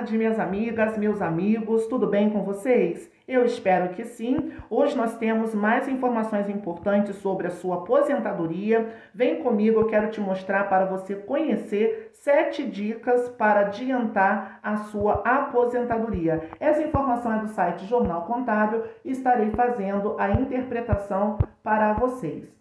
tarde, minhas amigas, meus amigos, tudo bem com vocês? Eu espero que sim. Hoje nós temos mais informações importantes sobre a sua aposentadoria. Vem comigo, eu quero te mostrar para você conhecer 7 dicas para adiantar a sua aposentadoria. Essa informação é do site Jornal Contábil e estarei fazendo a interpretação para vocês.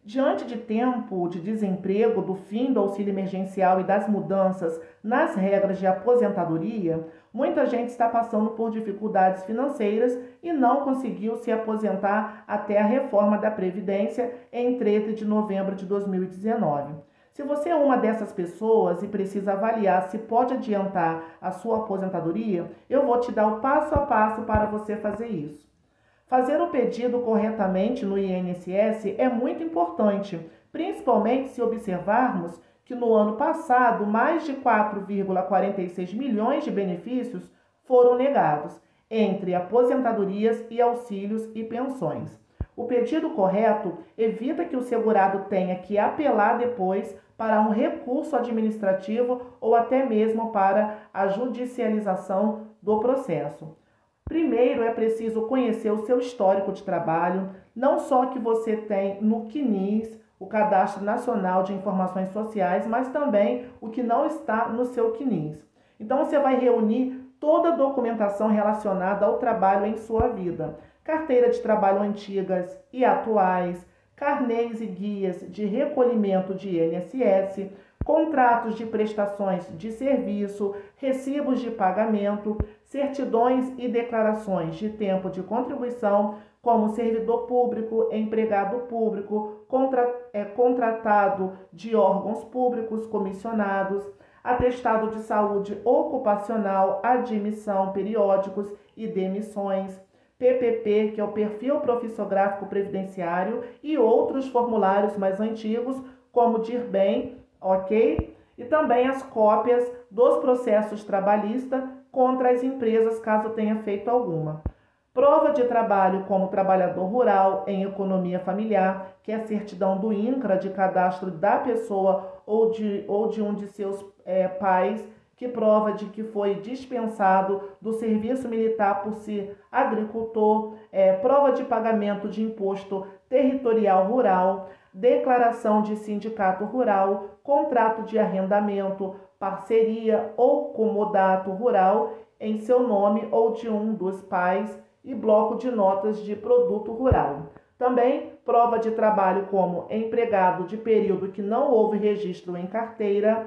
Diante de tempo de desemprego, do fim do auxílio emergencial e das mudanças nas regras de aposentadoria, muita gente está passando por dificuldades financeiras e não conseguiu se aposentar até a reforma da Previdência em 13 de novembro de 2019. Se você é uma dessas pessoas e precisa avaliar se pode adiantar a sua aposentadoria, eu vou te dar o passo a passo para você fazer isso. Fazer o pedido corretamente no INSS é muito importante, principalmente se observarmos que no ano passado mais de 4,46 milhões de benefícios foram negados, entre aposentadorias e auxílios e pensões. O pedido correto evita que o segurado tenha que apelar depois para um recurso administrativo ou até mesmo para a judicialização do processo. Primeiro, é preciso conhecer o seu histórico de trabalho, não só que você tem no CNIS, o Cadastro Nacional de Informações Sociais, mas também o que não está no seu CNIS. Então, você vai reunir toda a documentação relacionada ao trabalho em sua vida. Carteira de trabalho antigas e atuais, carnês e guias de recolhimento de INSS, contratos de prestações de serviço, recibos de pagamento, certidões e declarações de tempo de contribuição, como servidor público, empregado público, contratado de órgãos públicos, comissionados, atestado de saúde ocupacional, admissão, periódicos e demissões, PPP, que é o Perfil Profissiográfico Previdenciário, e outros formulários mais antigos, como DIRBEM, ok? E também as cópias dos processos trabalhistas contra as empresas, caso tenha feito alguma. Prova de trabalho como trabalhador rural em economia familiar, que é a certidão do INCRA de cadastro da pessoa ou de um de seus pais, que prova de que foi dispensado do serviço militar por ser agricultor, prova de pagamento de imposto territorial rural, declaração de sindicato rural, contrato de arrendamento, parceria ou comodato rural em seu nome ou de um dos pais e bloco de notas de produto rural. Também prova de trabalho como empregado de período que não houve registro em carteira,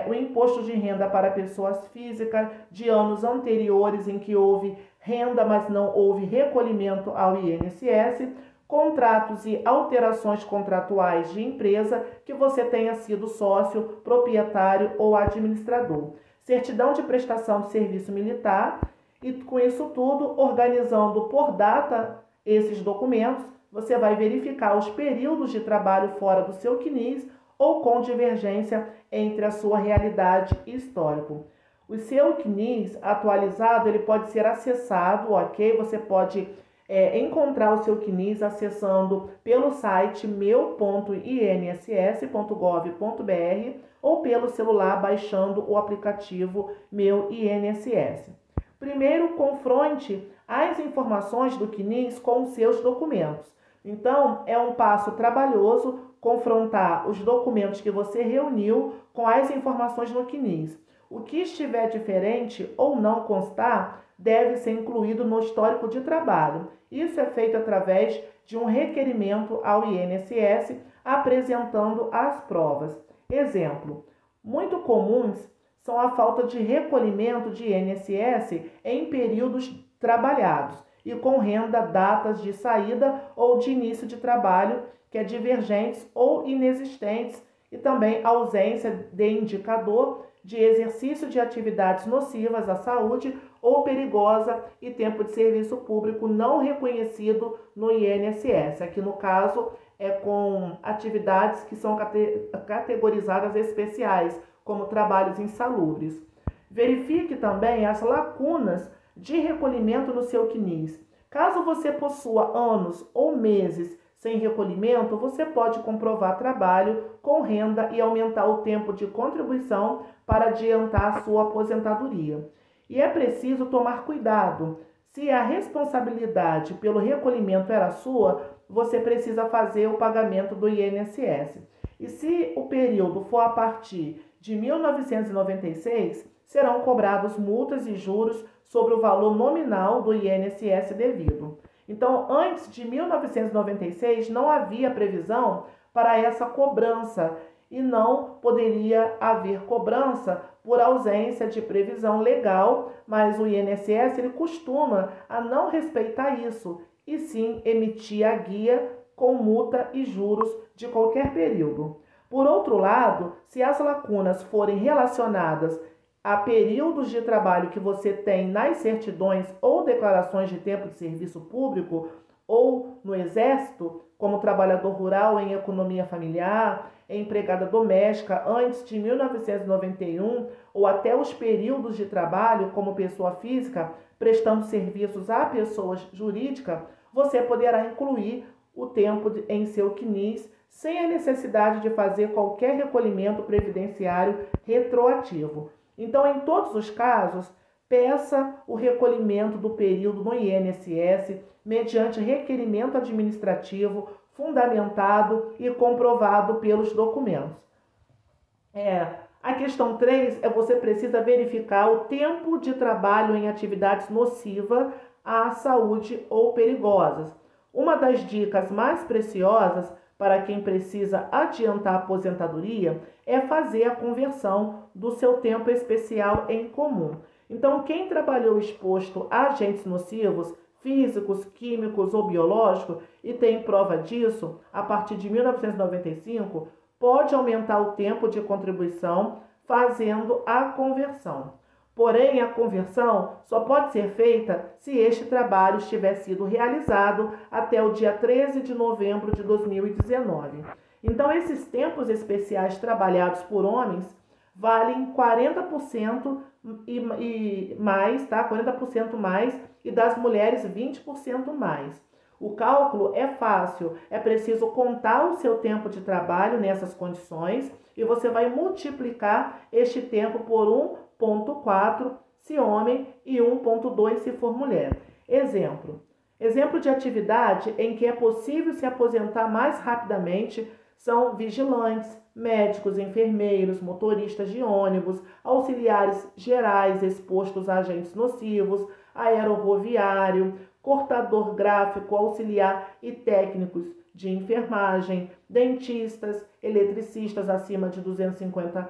o imposto de renda para pessoas físicas de anos anteriores em que houve renda, mas não houve recolhimento ao INSS, contratos e alterações contratuais de empresa que você tenha sido sócio, proprietário ou administrador, certidão de prestação de serviço militar e, com isso tudo, organizando por data esses documentos, você vai verificar os períodos de trabalho fora do seu CNIS ou com divergência entre a sua realidade e histórico. O seu CNIS atualizado, ele pode ser acessado, ok? Você pode encontrar o seu CNIS acessando pelo site meu.inss.gov.br ou pelo celular baixando o aplicativo Meu INSS. Primeiro, confronte as informações do CNIS com os seus documentos. Então, é um passo trabalhoso confrontar os documentos que você reuniu com as informações no CNIS. O que estiver diferente ou não constar deve ser incluído no histórico de trabalho. Isso é feito através de um requerimento ao INSS apresentando as provas. Exemplo, muito comuns são a falta de recolhimento de INSS em períodos trabalhados e com renda, datas de saída ou de início de trabalho que é divergentes ou inexistentes e também ausência de indicador de exercício de atividades nocivas à saúde ou perigosa e tempo de serviço público não reconhecido no INSS. Aqui no caso é com atividades que são categorizadas especiais, como trabalhos insalubres. Verifique também as lacunas de recolhimento no seu CNIS. Caso você possua anos ou meses sem recolhimento, você pode comprovar trabalho com renda e aumentar o tempo de contribuição para adiantar a sua aposentadoria. E é preciso tomar cuidado. Se a responsabilidade pelo recolhimento era sua, você precisa fazer o pagamento do INSS. E se o período for a partir de 1996, serão cobrados multas e juros sobre o valor nominal do INSS devido. Então, antes de 1996, não havia previsão para essa cobrança e não poderia haver cobrança por ausência de previsão legal, mas o INSS ele costuma a não respeitar isso e sim emitir a guia com multa e juros de qualquer período. Por outro lado, se as lacunas forem relacionadas a períodos de trabalho que você tem nas certidões ou declarações de tempo de serviço público ou no Exército, como trabalhador rural em economia familiar, empregada doméstica antes de 1991 ou até os períodos de trabalho como pessoa física prestando serviços a pessoa jurídica, você poderá incluir o tempo em seu CNIS sem a necessidade de fazer qualquer recolhimento previdenciário retroativo. Então, em todos os casos, peça o recolhimento do período no INSS mediante requerimento administrativo fundamentado e comprovado pelos documentos. A questão 3 é você precisa verificar o tempo de trabalho em atividades nocivas à saúde ou perigosas. Uma das dicas mais preciosas para quem precisa adiantar a aposentadoria é fazer a conversão do seu tempo especial em comum. Então, quem trabalhou exposto a agentes nocivos, físicos, químicos ou biológicos e tem prova disso, a partir de 1995, pode aumentar o tempo de contribuição fazendo a conversão. Porém, a conversão só pode ser feita se este trabalho tiver sido realizado até o dia 13 de novembro de 2019. Então, esses tempos especiais trabalhados por homens valem 40% e mais, tá? 40% mais, e das mulheres 20% mais. O cálculo é fácil, é preciso contar o seu tempo de trabalho nessas condições e você vai multiplicar este tempo por 1,4 se homem e 1,2 se for mulher. Exemplo de atividade em que é possível se aposentar mais rapidamente são vigilantes, médicos, enfermeiros, motoristas de ônibus, auxiliares gerais expostos a agentes nocivos, aeroroviário, cortador gráfico, auxiliar e técnicos de enfermagem, dentistas, eletricistas acima de 250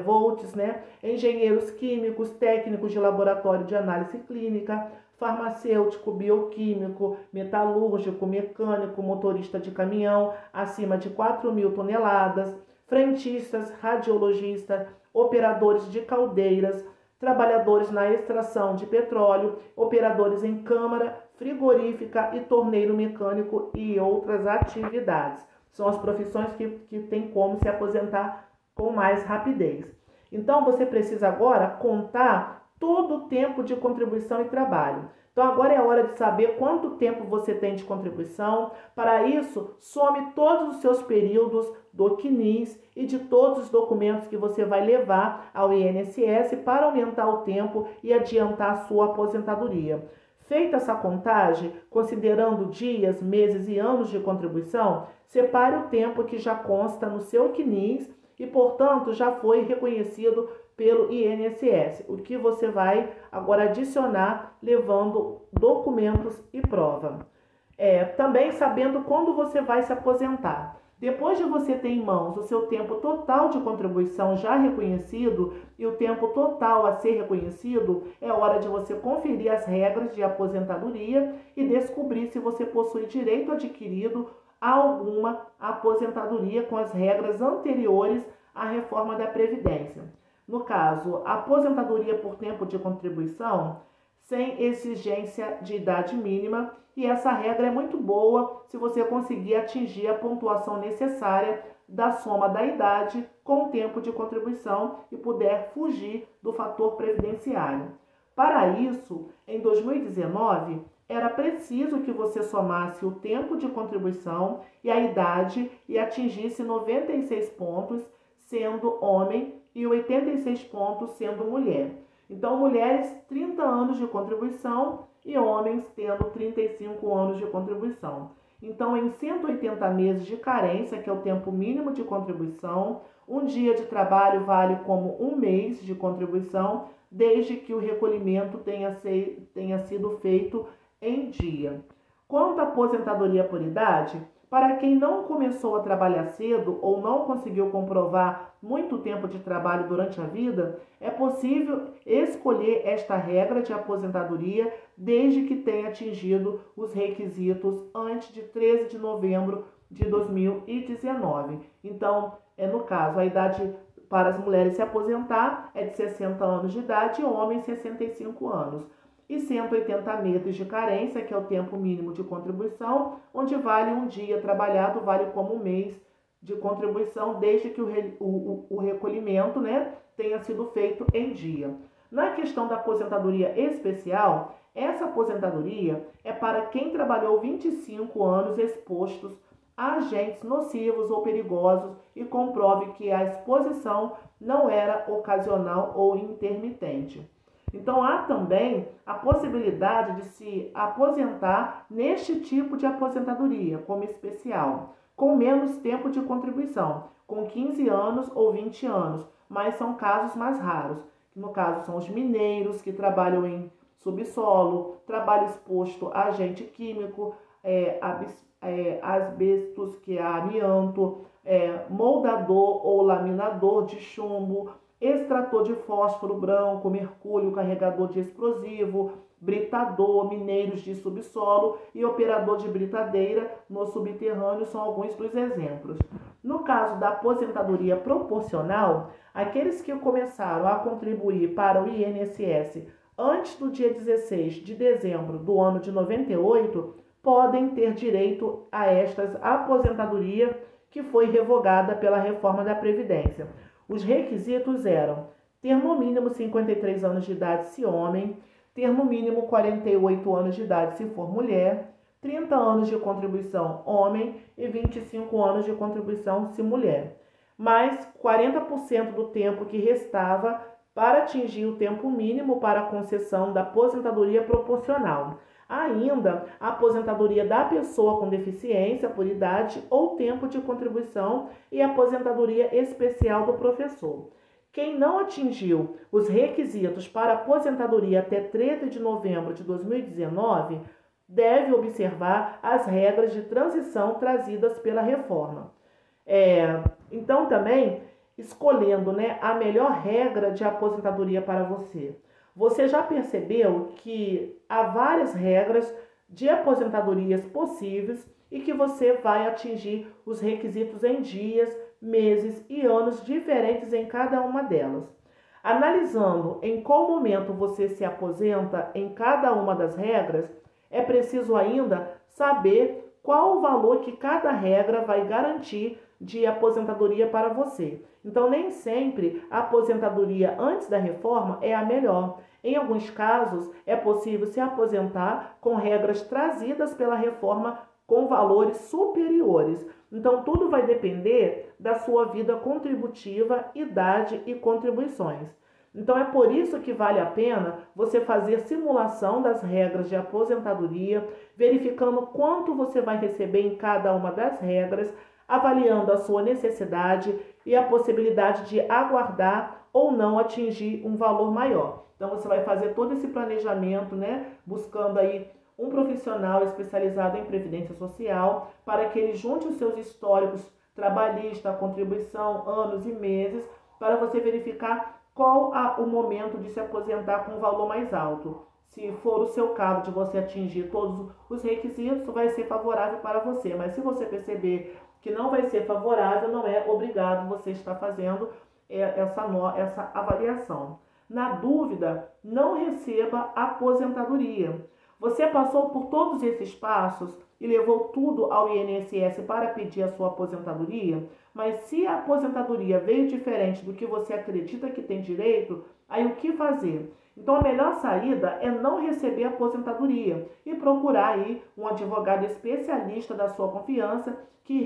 volts, engenheiros químicos, técnicos de laboratório de análise clínica, farmacêutico, bioquímico, metalúrgico, mecânico, motorista de caminhão acima de 4.000 toneladas, frentistas, radiologistas, operadores de caldeiras, trabalhadores na extração de petróleo, operadores em câmara frigorífica e torneiro mecânico e outras atividades. São as profissões que tem como se aposentar com mais rapidez. Então, você precisa agora contar todo o tempo de contribuição e trabalho. Então, agora é a hora de saber quanto tempo você tem de contribuição. Para isso, some todos os seus períodos do CNIS e de todos os documentos que você vai levar ao INSS para aumentar o tempo e adiantar a sua aposentadoria. Feita essa contagem, considerando dias, meses e anos de contribuição, separe o tempo que já consta no seu CNIS e, portanto, já foi reconhecido pelo INSS, o que você vai agora adicionar levando documentos e prova. Também sabendo quando você vai se aposentar. Depois de você ter em mãos o seu tempo total de contribuição já reconhecido e o tempo total a ser reconhecido, é hora de você conferir as regras de aposentadoria e descobrir se você possui direito adquirido a alguma aposentadoria com as regras anteriores à reforma da Previdência. No caso, aposentadoria por tempo de contribuição sem exigência de idade mínima, e essa regra é muito boa se você conseguir atingir a pontuação necessária da soma da idade com o tempo de contribuição e puder fugir do fator previdenciário. Para isso, em 2019, era preciso que você somasse o tempo de contribuição e a idade e atingisse 96 pontos sendo homem e 86 pontos sendo mulher. Então, mulheres 30 anos de contribuição e homens tendo 35 anos de contribuição. Então, em 180 meses de carência, que é o tempo mínimo de contribuição, um dia de trabalho vale como um mês de contribuição, desde que o recolhimento tenha sido feito em dia. Quanto à aposentadoria por idade, para quem não começou a trabalhar cedo ou não conseguiu comprovar muito tempo de trabalho durante a vida, é possível escolher esta regra de aposentadoria desde que tenha atingido os requisitos antes de 13 de novembro de 2019. Então, no caso, a idade para as mulheres se aposentar é de 60 anos de idade e homens 65 anos. E 180 meses de carência, que é o tempo mínimo de contribuição, onde vale um dia trabalhado, vale como um mês de contribuição, desde que o recolhimento, tenha sido feito em dia. Na questão da aposentadoria especial, essa aposentadoria é para quem trabalhou 25 anos expostos a agentes nocivos ou perigosos e comprove que a exposição não era ocasional ou intermitente. Então, há também a possibilidade de se aposentar neste tipo de aposentadoria, como especial, com menos tempo de contribuição, com 15 anos ou 20 anos, mas são casos mais raros. No caso, são os mineiros que trabalham em subsolo, trabalho exposto a agente químico, asbestos, que é amianto, moldador ou laminador de chumbo, extrator de fósforo branco, mercúrio, carregador de explosivo, britador, mineiros de subsolo e operador de britadeira no subterrâneo são alguns dos exemplos. No caso da aposentadoria proporcional, aqueles que começaram a contribuir para o INSS antes do dia 16 de dezembro do ano de 98 podem ter direito a estas aposentadoria que foi revogada pela reforma da Previdência. Os requisitos eram ter no mínimo 53 anos de idade se homem, ter no mínimo 48 anos de idade se for mulher, 30 anos de contribuição homem e 25 anos de contribuição se mulher. Mais 40% do tempo que restava para atingir o tempo mínimo para a concessão da aposentadoria proporcional. Ainda a aposentadoria da pessoa com deficiência por idade ou tempo de contribuição e a aposentadoria especial do professor. Quem não atingiu os requisitos para aposentadoria até 13 de novembro de 2019 deve observar as regras de transição trazidas pela reforma. Então, também escolhendo a melhor regra de aposentadoria para você. Você já percebeu que há várias regras de aposentadorias possíveis e que você vai atingir os requisitos em dias, meses e anos diferentes em cada uma delas. Analisando em qual momento você se aposenta em cada uma das regras, é preciso ainda saber qual o valor que cada regra vai garantir de aposentadoria para você. Então, nem sempre a aposentadoria antes da reforma é a melhor. Em alguns casos, é possível se aposentar com regras trazidas pela reforma com valores superiores. Então, tudo vai depender da sua vida contributiva, idade e contribuições. Então, é por isso que vale a pena você fazer simulação das regras de aposentadoria, verificando quanto você vai receber em cada uma das regras, avaliando a sua necessidade e a possibilidade de aguardar ou não atingir um valor maior. Então, você vai fazer todo esse planejamento, buscando aí um profissional especializado em previdência social para que ele junte os seus históricos trabalhista, contribuição, anos e meses, para você verificar qual o momento de se aposentar com um valor mais alto. Se for o seu caso de você atingir todos os requisitos, vai ser favorável para você. Mas se você perceber que não vai ser favorável, não é obrigado você estar fazendo essa avaliação. Na dúvida, não receba aposentadoria. Você passou por todos esses passos e levou tudo ao INSS para pedir a sua aposentadoria, mas se a aposentadoria veio diferente do que você acredita que tem direito, aí o que fazer? Então, a melhor saída é não receber aposentadoria e procurar aí um advogado especialista da sua confiança que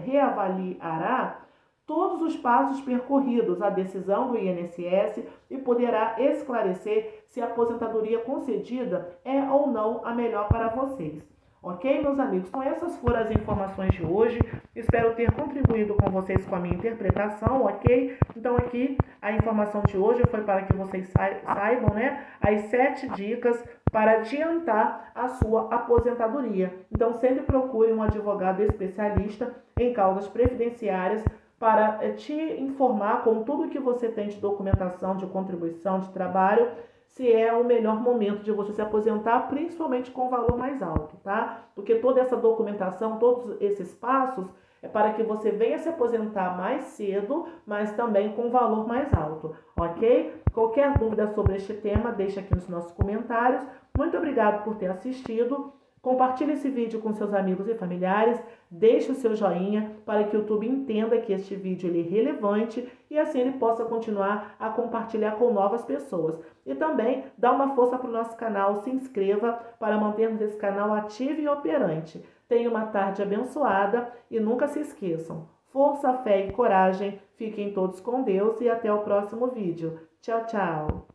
reavaliará todos os passos percorridos, a decisão do INSS e poderá esclarecer se a aposentadoria concedida é ou não a melhor para vocês. Ok, meus amigos? Então, essas foram as informações de hoje. Espero ter contribuído com vocês com a minha interpretação, ok? Então, aqui, a informação de hoje foi para que vocês saibam, né, as 7 dicas para adiantar a sua aposentadoria. Então, sempre procure um advogado especialista em causas previdenciárias para te informar com tudo que você tem de documentação, de contribuição, de trabalho, se é o melhor momento de você se aposentar, principalmente com valor mais alto, tá? Porque toda essa documentação, todos esses passos, é para que você venha se aposentar mais cedo, mas também com valor mais alto, ok? Qualquer dúvida sobre este tema, deixa aqui nos nossos comentários. Muito obrigado por ter assistido. Compartilhe esse vídeo com seus amigos e familiares, deixe o seu joinha para que o YouTube entenda que este vídeo ele é relevante e assim ele possa continuar a compartilhar com novas pessoas. E também dá uma força para o nosso canal, se inscreva para mantermos esse canal ativo e operante. Tenha uma tarde abençoada e nunca se esqueçam, força, fé e coragem, fiquem todos com Deus e até o próximo vídeo. Tchau, tchau!